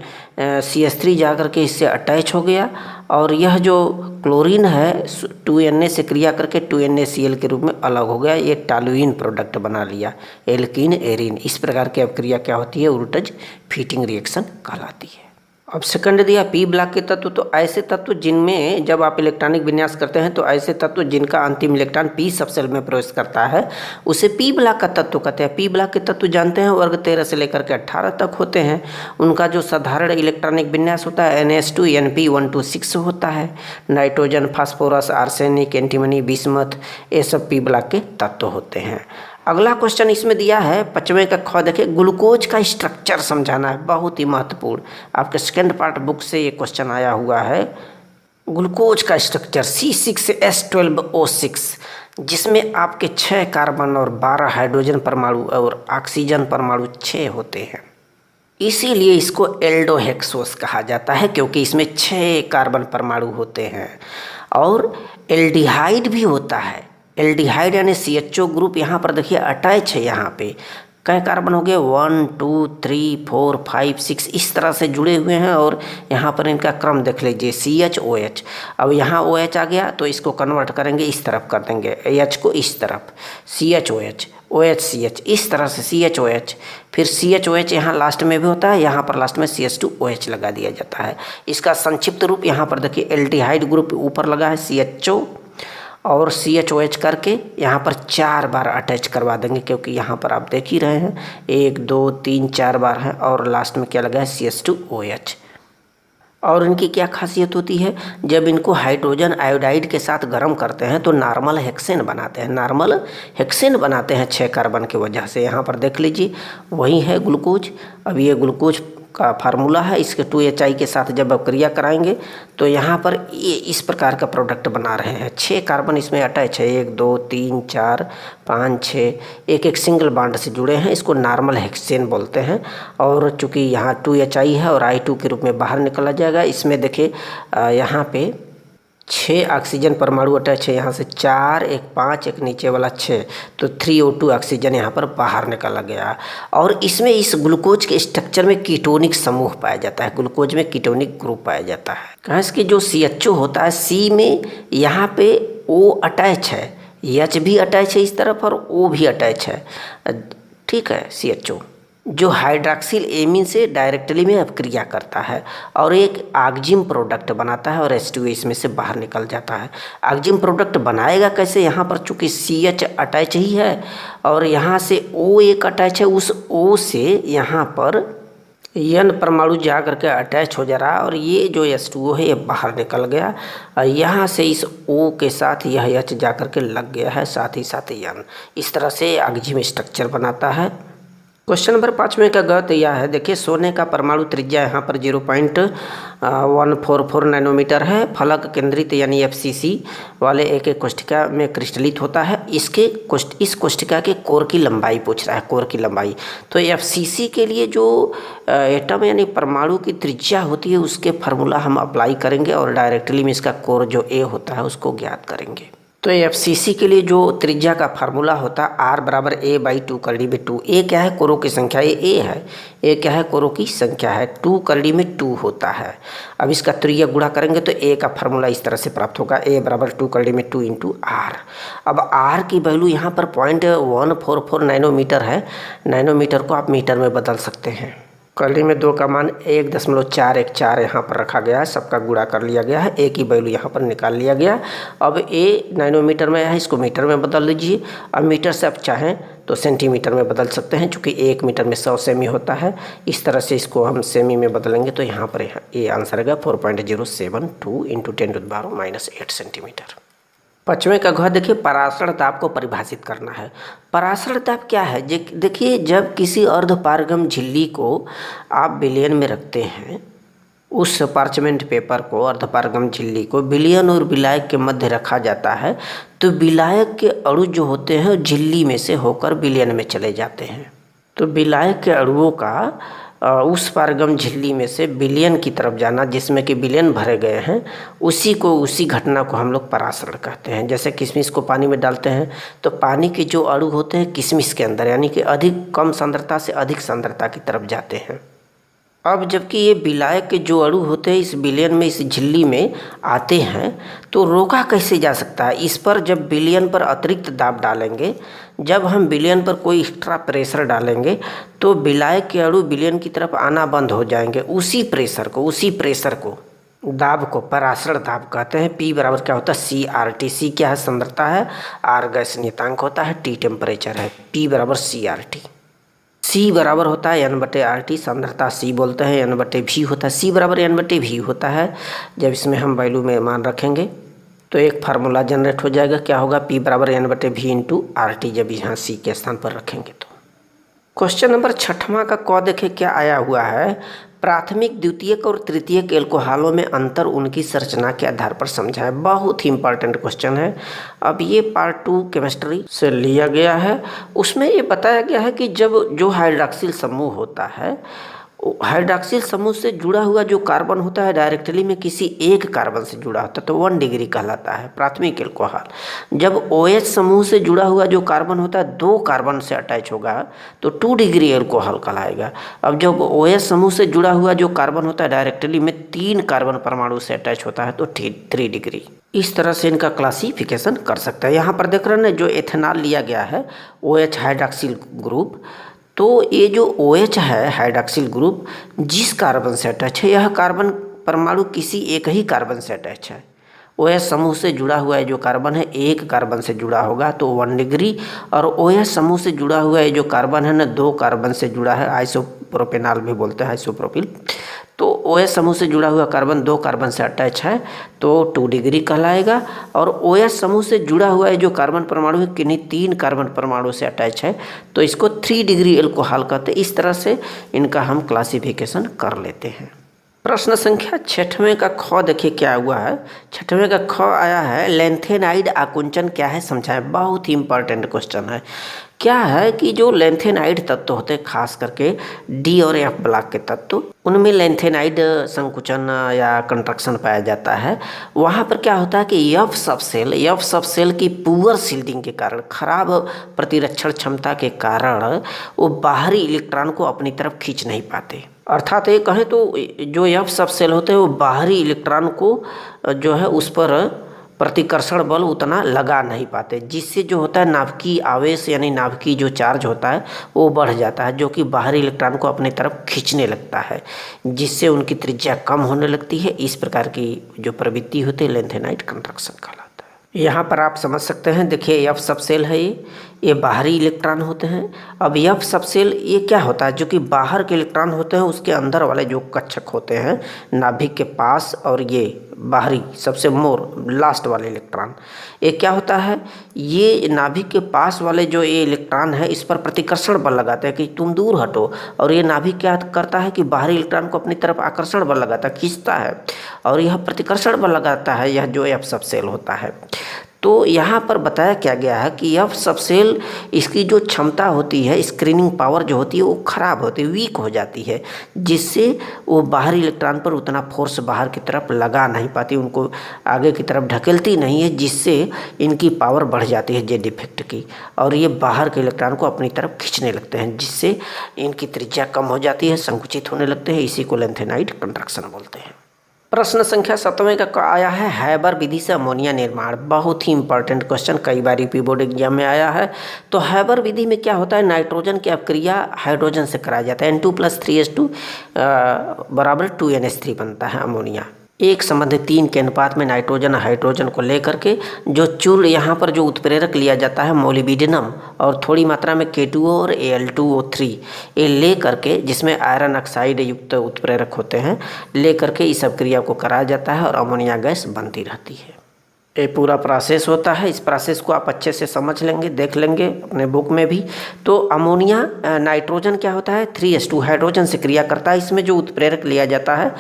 CH3 जाकर के इससे अटैच हो गया, और यह जो क्लोरीन है 2Na से क्रिया करके 2NaCl के रूप में अलग हो गया। ये टॉलुइन प्रोडक्ट बना लिया, एल्कीन एरीन। इस प्रकार की अपक्रिया क्या होती है, वोल्टेज फीटिंग रिएक्शन कहलाती है। अब सेकंड दिया पी ब्लॉक के तत्व, तो ऐसे तत्व जिनमें जब आप इलेक्ट्रॉनिक विन्यास करते हैं तो ऐसे तत्व जिनका अंतिम इलेक्ट्रॉन पी सबसेल में प्रवेश करता है उसे पी ब्लॉक का तत्व कहते हैं। पी ब्लॉक के तत्व जानते हैं वर्ग 13 से लेकर के 18 तक होते हैं। उनका जो साधारण इलेक्ट्रॉनिक विन्यास होता है NH2 Np126 होता है। Nitrogen, phosphorus, arsenic, antimony, bismuth, ये सब पी ब्लॉक के तत्व होते हैं। अगला क्वेश्चन इसमें दिया है 5वें का ख, देखिए ग्लूकोज का स्ट्रक्चर समझाना है, बहुत ही महत्वपूर्ण। आपके सेकेंड पार्ट बुक से ये क्वेश्चन आया हुआ है। ग्लूकोज का स्ट्रक्चर C6H12O6, जिसमें आपके 6 कार्बन और 12 हाइड्रोजन परमाणु और ऑक्सीजन परमाणु 6 होते हैं। इसीलिए इसको एल्डोहेक्सोस कहा जाता है, क्योंकि इसमें 6 कार्बन परमाणु होते हैं। और एल्डिहाइड भी होता है। एल्डिहाइड यानी CHO ग्रुप यहाँ पर देखिए अटैच है। यहाँ पे कई कार्बन हो गए, 1 2 3 4 5 6 इस तरह से जुड़े हुए हैं, और यहाँ पर इनका क्रम देख लीजिए CHOH। अब यहाँ OH आ गया तो इसको कन्वर्ट करेंगे, इस तरफ कर देंगे H को, इस तरफ CHOH, OHCH, इस तरह से CHOH। फिर CHOH यहाँ लास्ट में भी होता है, यहाँ पर लास्ट में CH2OH लगा दिया जाता है। इसका संक्षिप्त रूप यहाँ पर देखिए एल्डिहाइड ग्रुप ऊपर लगा है CHO और CHOH करके यहाँ पर 4 बार अटैच करवा देंगे, क्योंकि यहाँ पर आप देख ही रहे हैं 1 2 3 4 बार है, और लास्ट में क्या लगा है CH2OH। और इनकी क्या खासियत होती है, जब इनको हाइड्रोजन आयोडाइड के साथ गर्म करते हैं तो नॉर्मल हेक्सेन बनाते हैं। नॉर्मल हेक्सेन बनाते हैं 6 कार्बन की वजह से। यहाँ पर देख लीजिए वही है ग्लूकोज। अब ये ग्लूकोज का फार्मूला है, इसके 2HI के साथ जब अपक्रिया कराएंगे तो यहाँ पर ये इस प्रकार का प्रोडक्ट बना रहे हैं। 6 कार्बन इसमें अटैच है, 1 2 3 4 5 6, एक एक सिंगल बॉन्ड से जुड़े हैं। इसको नॉर्मल हेक्सेन बोलते हैं। और चूँकि यहाँ 2HI है और I2 के रूप में बाहर निकला जाएगा। इसमें देखिए यहाँ पे 6 ऑक्सीजन परमाणु अटैच है, यहाँ से 4, एक 5, एक नीचे वाला 6, तो 3O2 ऑक्सीजन यहाँ पर बाहर निकला गया। और इसमें इस ग्लूकोज के स्ट्रक्चर में कीटोनिक समूह पाया जाता है। ग्लूकोज में कीटोनिक ग्रुप पाया जाता है। कहाँ इसके जो CHO होता है, C में यहाँ पे O अटैच है, H भी अटैच है इस तरफ और O भी अटैच है, ठीक है। CHO जो हाइड्रॉक्सिल एमीन से डायरेक्टली में अपक्रिया करता है और एक ऑक्जिम प्रोडक्ट बनाता है, और H2 इसमें से बाहर निकल जाता है। ऑक्जिम प्रोडक्ट बनाएगा कैसे, यहाँ पर चूँकि CH अटैच ही है और यहाँ से O एक अटैच है, उस O से यहाँ पर N परमाणु जा करके अटैच हो जा रहा है, और ये जो H2O है ये बाहर निकल गया, और यहाँ से इस O के साथ यह H जा करके लग गया है, साथ ही साथ N। इस तरह से ऑक्जिम स्ट्रक्चर बनाता है। क्वेश्चन नंबर 5 का गलत यह है, देखिए सोने का परमाणु त्रिज्या यहाँ पर 0.144 नैनोमीटर है। फलक केंद्रित यानी FCC वाले एक कोष्ठिका में क्रिस्टलित होता है। इस कोष्ठिका के कोर की लंबाई पूछ रहा है, कोर की लंबाई। तो FCC के लिए जो एटम यानी परमाणु की त्रिज्या होती है उसके फार्मूला हम अप्लाई करेंगे, और डायरेक्टली में इसका कोर जो A होता है उसको ज्ञात करेंगे। तो FCC के लिए जो त्रिज्या का फार्मूला होता है R बराबर A/2 A क्या है, कोरों की संख्या, ये A है। A क्या है, कोरों की संख्या है। 2 होता है। अब इसका त्रिज्या गुणा करेंगे तो A का फार्मूला इस तरह से प्राप्त होगा, A बराबर 2 R। अब R की वैल्यू यहाँ पर 0.144 नैनोमीटर है। नैनोमीटर को आप मीटर में बदल सकते हैं। कली में 2 का मान 1.414 यहाँ पर रखा गया है, सबका गुणा कर लिया गया है, A की वैल्यू यहाँ पर निकाल लिया गया। अब A नैनोमीटर में है, इसको मीटर में बदल लीजिए। अब मीटर से आप चाहें तो सेंटीमीटर में बदल सकते हैं, क्योंकि 1 मीटर में 100 सेमी होता है। इस तरह से इसको हम सेमी में बदलेंगे तो यहाँ पर A आंसर आएगा 4.072 × 10⁻⁸ सेंटीमीटर। 5वें का घ देखिए, परासरण दाब को परिभाषित करना है। परासरण दाब क्या है? देखिए, जब किसी अर्धपारगम झिल्ली को आप विलयन में रखते हैं, उस पार्चमेंट पेपर को, अर्धपारगम झिल्ली को विलयन और विलायक के मध्य रखा जाता है, तो विलायक के अणु जो होते हैं झिल्ली में से होकर विलयन में चले जाते हैं। तो विलायक के अणुओं का उस पारगम झिल्ली में से विलयन की तरफ जाना, जिसमें कि विलयन भरे गए हैं, उसी घटना को हम लोग परासरण कहते हैं। जैसे किशमिश को पानी में डालते हैं तो पानी के जो अणु होते हैं किशमिश के अंदर, यानी कि अधिक कम सांद्रता से अधिक सांद्रता की तरफ जाते हैं। अब जबकि ये विलायक के जो अणु होते हैं इस विलयन में, इस झिल्ली में आते हैं, तो रोका कैसे जा सकता है? इस पर जब विलयन पर अतिरिक्त दाब डालेंगे, जब हम विलयन पर कोई एक्स्ट्रा प्रेशर डालेंगे, तो विलायक के अणु विलयन की तरफ आना बंद हो जाएंगे। उसी प्रेशर को दाब को परासरण दाब कहते हैं। P बराबर क्या होता है? CRT। C क्या है? सांद्रता है। R गैस नियतांक होता है। T टेम्परेचर है। P बराबर CRT। C बराबर होता है N/RT, सांद्रता C बोलते हैं, N/V होता है। C बराबर N/V होता है। जब इसमें हम वैल्यू में मान रखेंगे तो एक फार्मूला जनरेट हो जाएगा। क्या होगा? P बराबर N/V इंटू RT, जब यहाँ C के स्थान पर रखेंगे तो। क्वेश्चन नंबर 6वां का क देखे क्या आया हुआ है? प्राथमिक, द्वितीयक और तृतीयक एल्कोहलों में अंतर उनकी संरचना के आधार पर समझाएं। बहुत ही इंपॉर्टेंट क्वेश्चन है। अब ये पार्ट 2 केमिस्ट्री से लिया गया है। उसमें ये बताया गया है कि जब जो हाइड्रॉक्सिल समूह होता है, हाइड्रॉक्सिल समूह से जुड़ा हुआ जो कार्बन होता है डायरेक्टली में किसी एक कार्बन से जुड़ा होता है तो 1 डिग्री कहलाता है प्राथमिक एल्कोहल। जब OH समूह से जुड़ा हुआ जो कार्बन होता है 2 कार्बन से अटैच होगा तो 2 डिग्री एल्कोहल कहलाएगा। अब जब OH समूह से जुड़ा हुआ जो कार्बन होता है डायरेक्टली में 3 कार्बन परमाणु से अटैच होता है तो 3 डिग्री। इस तरह से इनका क्लासिफिकेशन कर सकते हैं। यहाँ पर देख रहे हैं ना, जो एथेनॉल लिया गया है OH हाइड्रॉक्सिल ग्रुप, तो ये जो OH है हाइड्रॉक्सिल ग्रुप जिस कार्बन से अटैच है, यह कार्बन परमाणु किसी एक ही कार्बन से अटैच है। OH समूह से जुड़ा हुआ है जो कार्बन है एक कार्बन से जुड़ा होगा तो 1 डिग्री, और OH समूह से जुड़ा हुआ है जो कार्बन है ना 2 कार्बन से जुड़ा है, आइसोप्रोपेनॉल भी बोलते हैं, आइसोप्रोपिल। तो OH समूह से जुड़ा हुआ कार्बन 2 कार्बन से अटैच है तो 2 डिग्री कहलाएगा। और OH समूह से जुड़ा हुआ है जो कार्बन परमाणु है किन्हीं 3 कार्बन परमाणु से अटैच है तो इसको 3 डिग्री एल्कोहल कहते हैं। इस तरह से इनका हम क्लासिफिकेशन कर लेते हैं। प्रश्न संख्या 6वें का ख देखिए क्या हुआ है। 6वें का ख आया है, लेंथेनाइड आकुंचन क्या है समझाएं। बहुत ही इंपॉर्टेंट क्वेश्चन है। क्या है कि जो लेंथेनाइड तत्व होते हैं, खास करके D और F ब्लॉक के तत्व, उनमें लेंथेनाइड संकुचन या कंट्रक्शन पाया जाता है। वहाँ पर क्या होता है कि F सब सेल की पुअर सील्डिंग के कारण, खराब प्रतिरक्षण क्षमता के कारण वो बाहरी इलेक्ट्रॉन को अपनी तरफ खींच नहीं पाते। अर्थात ये कहें तो जो F सब सेल होते हैं वो बाहरी इलेक्ट्रॉन को जो है उस पर प्रतिकर्षण बल उतना लगा नहीं पाते, जिससे जो होता है नाभिकीय आवेश यानी नाभिकीय जो चार्ज होता है वो बढ़ जाता है, जो कि बाहरी इलेक्ट्रॉन को अपनी तरफ खींचने लगता है, जिससे उनकी त्रिज्या कम होने लगती है। इस प्रकार की जो प्रवृत्ति होती है लेंथेनाइड कंट्रक्शन कहलाता है। यहाँ पर आप समझ सकते हैं, देखिए F सब सेल है, ये बाहरी इलेक्ट्रॉन होते हैं। अब F सब सेल ये क्या होता है, जो कि बाहर के इलेक्ट्रॉन होते हैं उसके अंदर वाले जो कक्षक होते हैं नाभिक के पास, और ये बाहरी सबसे लास्ट वाले इलेक्ट्रॉन, ये क्या होता है, ये नाभिक के पास वाले जो ये इलेक्ट्रॉन है इस पर प्रतिकर्षण बल लगाते हैं कि तुम दूर हटो, और ये नाभिक क्या करता है कि बाहरी इलेक्ट्रॉन को अपनी तरफ आकर्षण बल लगाता है, खींचता है, और यह प्रतिकर्षण बल लगाता है, यह जो F सब सेल होता है। तो यहाँ पर बताया क्या गया है कि F सब सेल इसकी जो क्षमता होती है, स्क्रीनिंग पावर जो होती है वो खराब होती है, वीक हो जाती है, जिससे वो बाहरी इलेक्ट्रॉन पर उतना फोर्स बाहर की तरफ लगा नहीं पाती, उनको आगे की तरफ ढकेलती नहीं है, जिससे इनकी पावर बढ़ जाती है जेड इफेक्ट की, और ये बाहर के इलेक्ट्रॉन को अपनी तरफ खींचने लगते हैं, जिससे इनकी त्रिज्या कम हो जाती है, संकुचित होने लगते हैं। इसी को लेंथेनाइड कंट्रक्शन बोलते हैं। प्रश्न संख्या 7वें का आया है, हैबर विधि से अमोनिया निर्माण। बहुत ही इंपॉर्टेंट क्वेश्चन, कई बार यूपी बोर्ड एग्जाम में आया है। तो हैबर विधि में क्या होता है, नाइट्रोजन की अपक्रिया हाइड्रोजन से कराया जाता है, N2 + 3H2 बराबर 2NH3 बनता है अमोनिया। एक संबंध 3 के अनुपात में नाइट्रोजन हाइड्रोजन को लेकर के जो चूर्ण यहाँ पर जो उत्प्रेरक लिया जाता है मोलिब्डेनम, और थोड़ी मात्रा में K2O और Al2O3 ये ले करके, जिसमें आयरन ऑक्साइड युक्त उत्प्रेरक होते हैं, ले करके इस अभिक्रिया को कराया जाता है और अमोनिया गैस बनती रहती है। ये पूरा प्रोसेस होता है। इस प्रोसेस को आप अच्छे से समझ लेंगे, देख लेंगे अपने बुक में भी। तो अमोनिया नाइट्रोजन क्या होता है, 3s2 हाइड्रोजन से क्रिया करता है। इसमें जो उत्प्रेरक लिया जाता है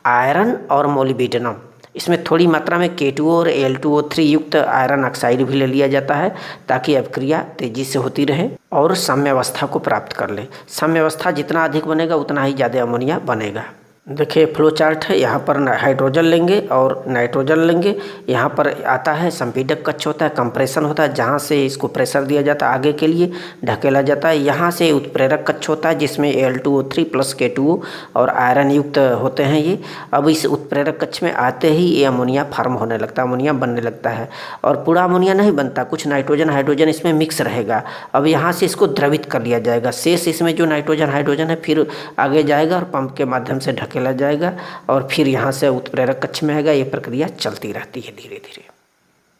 आयरन और मोलिब्डेनम। इसमें थोड़ी मात्रा में K2O और Al2O3 युक्त आयरन ऑक्साइड भी ले लिया जाता है ताकि अभिक्रिया तेजी से होती रहे और साम्यावस्था को प्राप्त कर ले। साम्यावस्था जितना अधिक बनेगा उतना ही ज़्यादा अमोनिया बनेगा। देखिए फ्लो चार्ट है, यहाँ पर हाइड्रोजन लेंगे और नाइट्रोजन लेंगे। यहाँ पर आता है संपीडक कक्ष होता है, कंप्रेशन होता है जहाँ से इसको प्रेशर दिया जाता है, आगे के लिए ढकेला जाता है। यहाँ से उत्प्रेरक कक्ष होता है जिसमें Al2O3 प्लस K2O और आयरन युक्त होते हैं ये। अब इस उत्प्रेरक कक्ष में आते ही ये अमोनिया फार्म होने लगता है, अमोनिया बनने लगता है। और पूरा अमोनिया नहीं बनता, कुछ नाइट्रोजन हाइड्रोजन इसमें मिक्स रहेगा। अब यहाँ से इसको द्रवित कर लिया जाएगा। शेष इसमें जो नाइट्रोजन हाइड्रोजन है फिर आगे जाएगा और पंप के माध्यम से ढकेला जाएगा और फिर यहाँ से उत्प्रेरक कक्ष में आएगा। ये प्रक्रिया चलती रहती है धीरे धीरे।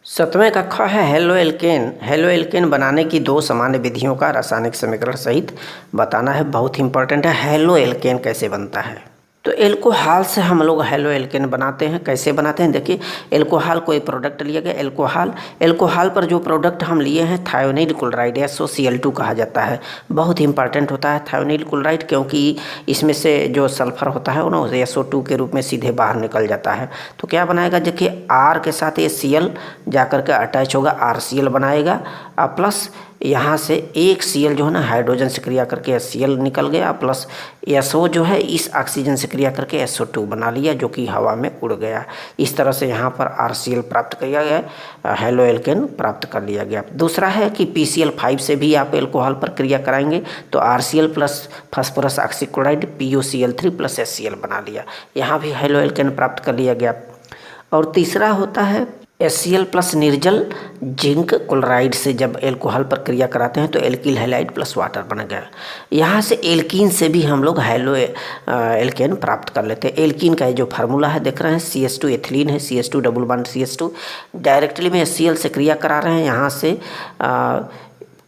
7वें का ख है हेलो एल्केन। हेलो एल्केन बनाने की 2 सामान्य विधियों का रासायनिक समीकरण सहित बताना है। बहुत इंपॉर्टेंट है हेलो एल्केन कैसे बनता है। तो एल्कोहल से हम लोग हेलो एल्केन बनाते हैं। कैसे बनाते हैं देखिए, एल्कोहल कोई प्रोडक्ट लिया गया, एल्कोहल पर जो प्रोडक्ट हम लिए हैं थायोनिल क्लोराइड SOCl2 कहा जाता है। बहुत इंपॉर्टेंट होता है थायोनिल क्लोराइड, क्योंकि इसमें से जो सल्फर होता है वो ना SO2 के रूप में सीधे बाहर निकल जाता है। तो क्या बनाएगा देखिए, R के साथ ये Cl जाकर के अटैच होगा, RCl बनाएगा प्लस यहाँ से एक Cl जो है ना हाइड्रोजन से क्रिया करके Cl निकल गया, प्लस SO जो है इस ऑक्सीजन से क्रिया करके SO2 बना लिया जो कि हवा में उड़ गया। इस तरह से यहाँ पर RCl प्राप्त किया गया, हेलो एल्केन प्राप्त कर लिया गया। दूसरा है कि PCl5 से भी आप एल्कोहल पर क्रिया कराएंगे तो RCl plus phosphorus oxychloride PuCl3 plus HCl बना लिया, यहाँ भी हेलो एल्केन प्राप्त कर लिया गया। और तीसरा होता है HCl प्लस निर्जल जिंक क्लोराइड से जब एल्कोहल पर क्रिया कराते हैं तो एल्किल हैलाइड प्लस वाटर बन गया। यहाँ से एल्कीन से भी हम लोग हेलो एल्केन प्राप्त कर लेते हैं। एल्कीन का जो फार्मूला है देख रहे हैं, CH2 एथिलीन है, CH2 double bond CH2 directly में HCl से क्रिया करा रहे हैं। यहाँ से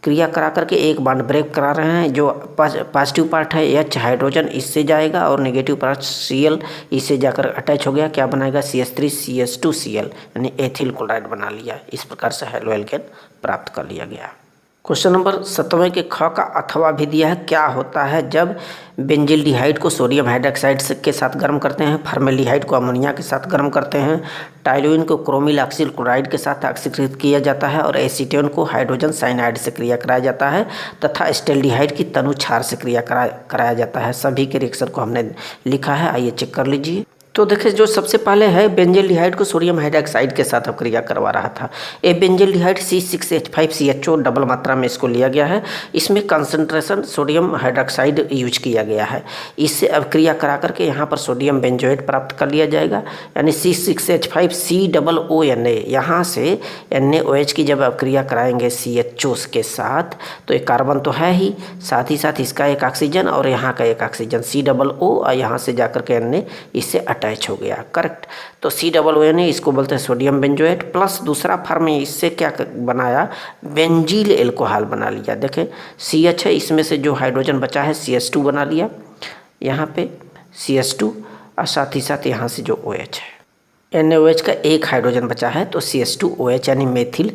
क्रिया करा करके एक बॉन्ड ब्रेक करा रहे हैं। जो पॉजिटिव पार्ट है H हाइड्रोजन इससे जाएगा और नेगेटिव पार्ट Cl इससे जाकर अटैच हो गया, क्या बनाएगा CH3CH2Cl यानी एथिल क्लोराइड बना लिया। इस प्रकार से हेलो एल्केन प्राप्त कर लिया गया। क्वेश्चन नंबर 7वें के ख का अथवा भी दिया है। क्या होता है जब बेंजिल्डिहाइड को सोडियम हाइड्रोक्साइड के साथ गर्म करते हैं, फॉर्मेल्डिहाइड को अमोनिया के साथ गर्म करते हैं, टाइलुइन को क्रोमिल ऑक्सिल क्लोराइड के साथ ऑक्सीकृत किया जाता है और एसीटोन को हाइड्रोजन साइनाइड से क्रिया कराया जाता है तथा एस्टेल्डिहाइड की तनु क्षार से क्रिया कराया जाता है। सभी के रिएक्शन को हमने लिखा है, आइए चेक कर लीजिए। तो देखिए जो सबसे पहले है बेंजिल्डिहाइड को सोडियम हाइड्रोक्साइड के साथ अब क्रिया करवा रहा था। ये बेंजिल्डिहाइड C6H5CHO डबल मात्रा में इसको लिया गया है। इसमें कंसंट्रेशन सोडियम हाइड्रोक्साइड यूज किया गया है। इससे अब क्रिया करा करके यहाँ पर सोडियम बेंजोएट प्राप्त कर लिया जाएगा, यानी C6H5COONA। यहाँ से NaOH की जब अब क्रिया कराएंगे CHO के साथ तो एक कार्बन तो है ही, साथ ही साथ इसका एक ऑक्सीजन और यहाँ का एक ऑक्सीजन COO और यहाँ से जाकर के Na इससे अटैच हो गया। करेक्ट। तो COONA इसको बोलते हैं सोडियम बेंजोएट प्लस दूसरा फॉर्म में इससे क्या बनाया, बेंजील एल्कोहल बना लिया। देखें CH है, इसमें से जो हाइड्रोजन बचा है CH2 बना लिया, यहाँ पे CH2 और साथ ही साथ यहाँ से जो OH है NaOH का एक हाइड्रोजन बचा है तो CH2OH यानी मेथिल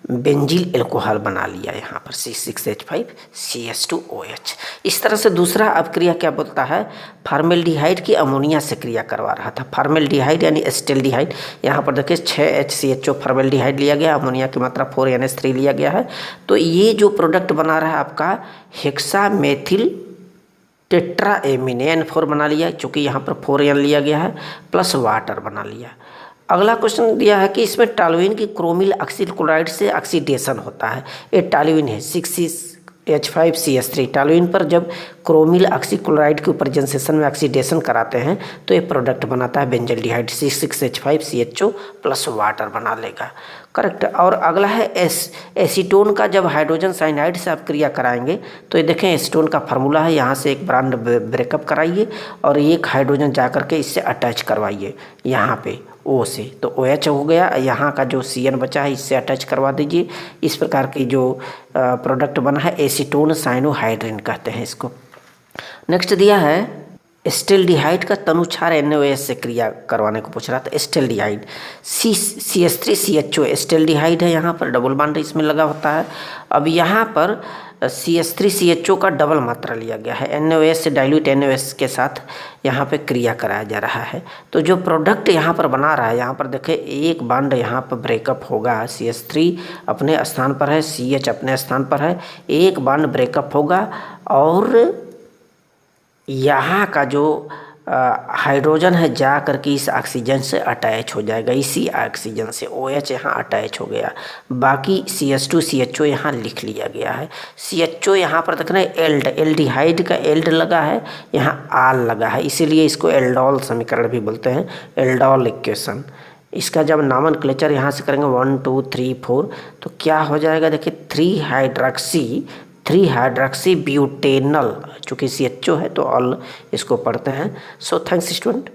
बेंजील एल्कोहल बना लिया यहाँ पर C6H5CH2OH। इस तरह से दूसरा अब क्रिया क्या बोलता है, फॉर्मेल्डिहाइड की अमोनिया से क्रिया करवा रहा था। फॉर्मेल्डिहाइड यानी एस्टेल्डिहाइड, यहाँ पर देखिए 6HCHO फॉर्मेल्डिहाइड लिया गया, अमोनिया की मात्रा 4NH3 लिया गया है। तो ये जो प्रोडक्ट बना रहा है आपका हेक्सामेथिल टेट्राएमीन N4 बना लिया, चूँकि यहाँ पर 4N लिया गया है प्लस वाटर बना लिया। अगला क्वेश्चन दिया है कि इसमें टॉलुइन की क्रोमिल ऑक्सिल क्लोराइड से ऑक्सीडेशन होता है। ये टॉलुइन है 6H5CH3। टॉलुइन पर जब क्रोमिल ऑक्सी क्लोराइड के ऊपर जेंसेशन में ऑक्सीडेशन कराते हैं तो ये प्रोडक्ट बनाता है बेंजिल्डिहाइड C6H5CHO प्लस वाटर बना लेगा। करेक्ट। और अगला है एसीटोन का जब हाइड्रोजन साइनाइड से आप क्रिया कराएंगे तो ये देखें एसीटोन का फार्मूला है, यहाँ से एक बॉन्ड ब्रेकअप कराइए और एक हाइड्रोजन जा करके इससे अटैच करवाइए यहाँ पे O से, तो OH हो गया। यहाँ का जो CN बचा है इससे अटैच करवा दीजिए। इस प्रकार की जो प्रोडक्ट बना है एसीटोन साइनोहाइड्रिन कहते हैं इसको। नेक्स्ट दिया है एस्टेल्डिहाइड का तनुच्छार NaOH से क्रिया करवाने को पूछ रहा था। एस्टेल्डिहाइड CH3CHO एस्टेल्डिहाइड है, यहाँ पर डबल बॉन्ड इसमें लगा होता है। अब यहाँ पर CH3CHO का डबल मात्रा लिया गया है, NaOH से डाइल्यूट NaOH के साथ यहाँ पे क्रिया कराया जा रहा है। तो जो प्रोडक्ट यहाँ पर बना रहा है, यहाँ पर देखें एक बॉन्ड यहाँ पर ब्रेकअप होगा, CH3 अपने स्थान पर है, CH अपने स्थान पर है, एक बॉन्ड ब्रेकअप होगा और यहाँ का जो हाइड्रोजन है जा करके इस ऑक्सीजन से अटैच हो जाएगा, इसी ऑक्सीजन से OH यहाँ अटैच हो गया। बाकी CH2CHO यहाँ लिख लिया गया है। CHO यहाँ पर देखना है एल्डिहाइड का एल्ड लगा है, यहाँ आल लगा है, इसीलिए इसको एल्डोल समीकरण भी बोलते हैं, एल्डोल इक्वेशन। इसका जब नॉमेनक्लेचर यहाँ से करेंगे 1 2 3 4 तो क्या हो जाएगा, देखिए 3 हाइड्रॉक्सी ब्यूटेनल, चूँकि CHO है तो ऑल इसको पढ़ते हैं। So thanks student.